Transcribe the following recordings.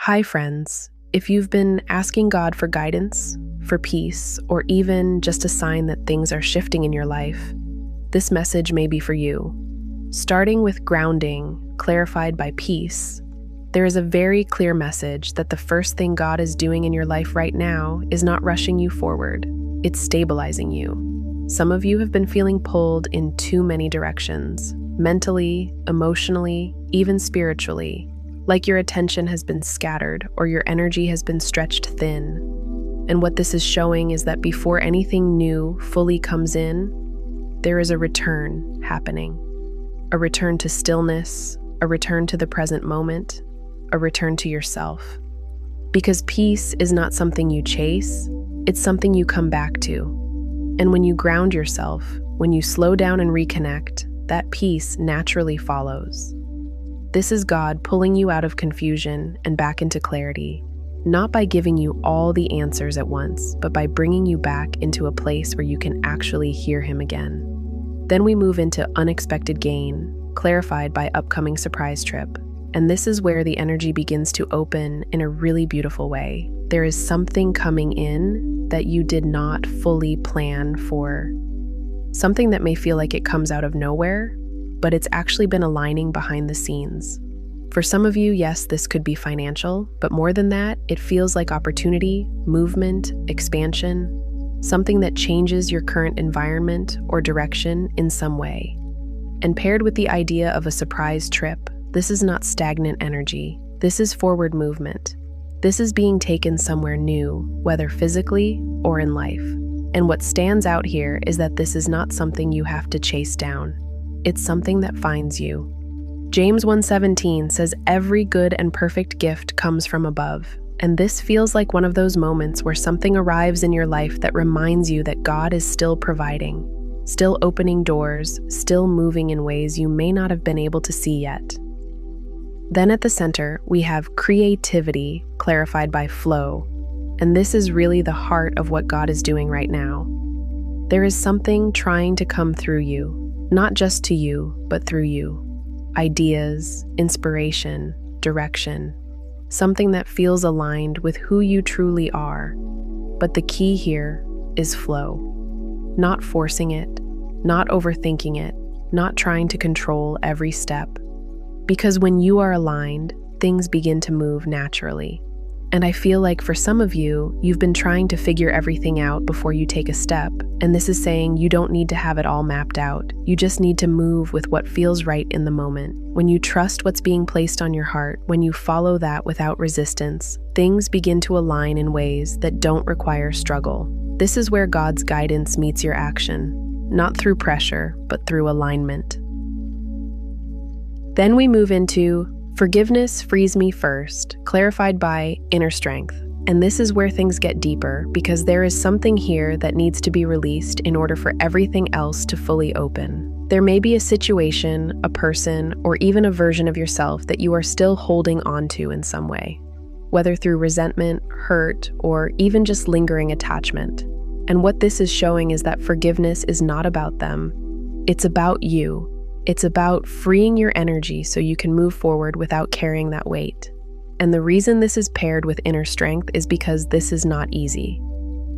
Hi, friends. If you've been asking God for guidance, for peace, or even just a sign that things are shifting in your life, this message may be for you. Starting with grounding, clarified by peace, there is a very clear message that the first thing God is doing in your life right now is not rushing you forward, it's stabilizing you. Some of you have been feeling pulled in too many directions, mentally, emotionally, even spiritually, like your attention has been scattered or your energy has been stretched thin. And what this is showing is that before anything new fully comes in, there is a return happening. A return to stillness, a return to the present moment, a return to yourself. Because peace is not something you chase, it's something you come back to. And when you ground yourself, when you slow down and reconnect, that peace naturally follows. This is God pulling you out of confusion and back into clarity, not by giving you all the answers at once, but by bringing you back into a place where you can actually hear Him again. Then we move into unexpected gain, clarified by upcoming surprise trip. And this is where the energy begins to open in a really beautiful way. There is something coming in that you did not fully plan for. Something that may feel like it comes out of nowhere, but it's actually been aligning behind the scenes. For some of you, yes, this could be financial, but more than that, it feels like opportunity, movement, expansion, something that changes your current environment or direction in some way. And paired with the idea of a surprise trip, this is not stagnant energy. This is forward movement. This is being taken somewhere new, whether physically or in life. And what stands out here is that this is not something you have to chase down. It's something that finds you. James 1:17 says every good and perfect gift comes from above. And this feels like one of those moments where something arrives in your life that reminds you that God is still providing, still opening doors, still moving in ways you may not have been able to see yet. Then at the center, we have creativity, clarified by flow. And this is really the heart of what God is doing right now. There is something trying to come through you, not just to you, but through you. Ideas, inspiration, direction, something that feels aligned with who you truly are. But the key here is flow. Not forcing it, not overthinking it, not trying to control every step. Because when you are aligned, things begin to move naturally. And I feel like for some of you, you've been trying to figure everything out before you take a step. And this is saying you don't need to have it all mapped out. You just need to move with what feels right in the moment. When you trust what's being placed on your heart, when you follow that without resistance, things begin to align in ways that don't require struggle. This is where God's guidance meets your action, not through pressure, but through alignment. Then we move into forgiveness frees me first, clarified by inner strength. And this is where things get deeper, because there is something here that needs to be released in order for everything else to fully open. There may be a situation, a person, or even a version of yourself that you are still holding onto in some way, whether through resentment, hurt, or even just lingering attachment. And what this is showing is that forgiveness is not about them. It's about you. It's about freeing your energy so you can move forward without carrying that weight. And the reason this is paired with inner strength is because this is not easy.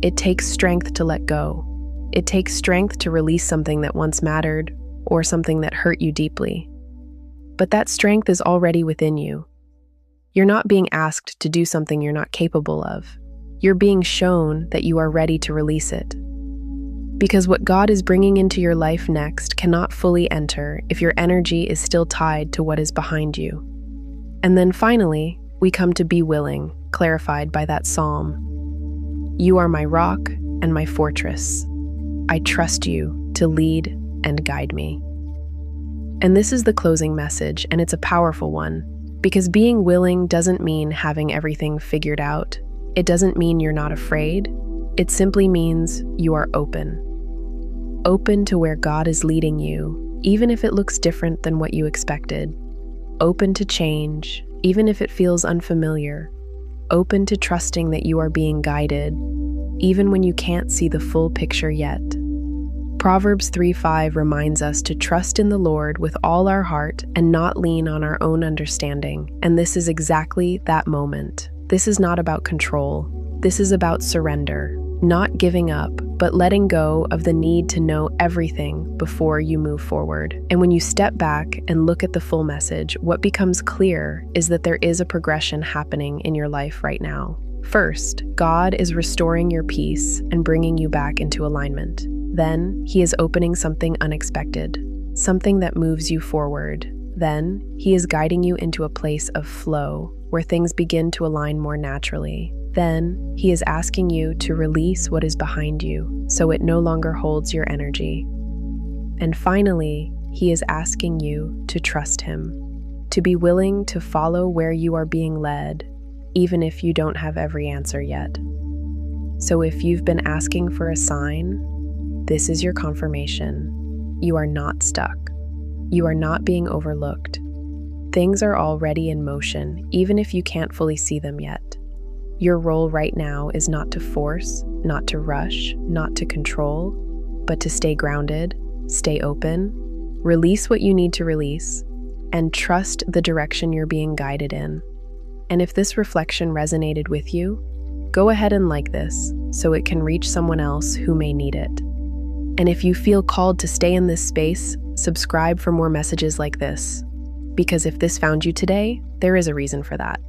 It takes strength to let go. It takes strength to release something that once mattered or something that hurt you deeply. But that strength is already within you. You're not being asked to do something you're not capable of. You're being shown that you are ready to release it. Because what God is bringing into your life next cannot fully enter if your energy is still tied to what is behind you. And then finally, we come to be willing, clarified by that psalm. You are my rock and my fortress. I trust you to lead and guide me. And this is the closing message, and it's a powerful one, because being willing doesn't mean having everything figured out. It doesn't mean you're not afraid. It simply means you are open. Open to where God is leading you, even if it looks different than what you expected. Open to change, even if it feels unfamiliar. Open to trusting that you are being guided, even when you can't see the full picture yet. Proverbs 3:5 reminds us to trust in the Lord with all our heart and not lean on our own understanding, and this is exactly that moment. This is not about control. This is about surrender, not giving up, but letting go of the need to know everything before you move forward. And when you step back and look at the full message, what becomes clear is that there is a progression happening in your life right now. First, God is restoring your peace and bringing you back into alignment. Then, He is opening something unexpected, something that moves you forward. Then, He is guiding you into a place of flow, where things begin to align more naturally. Then, He is asking you to release what is behind you, so it no longer holds your energy. And finally, He is asking you to trust Him, to be willing to follow where you are being led, even if you don't have every answer yet. So if you've been asking for a sign, this is your confirmation. You are not stuck. You are not being overlooked. Things are already in motion, even if you can't fully see them yet. Your role right now is not to force, not to rush, not to control, but to stay grounded, stay open, release what you need to release, and trust the direction you're being guided in. And if this reflection resonated with you, go ahead and like this so it can reach someone else who may need it. And if you feel called to stay in this space, subscribe for more messages like this. Because if this found you today, there is a reason for that.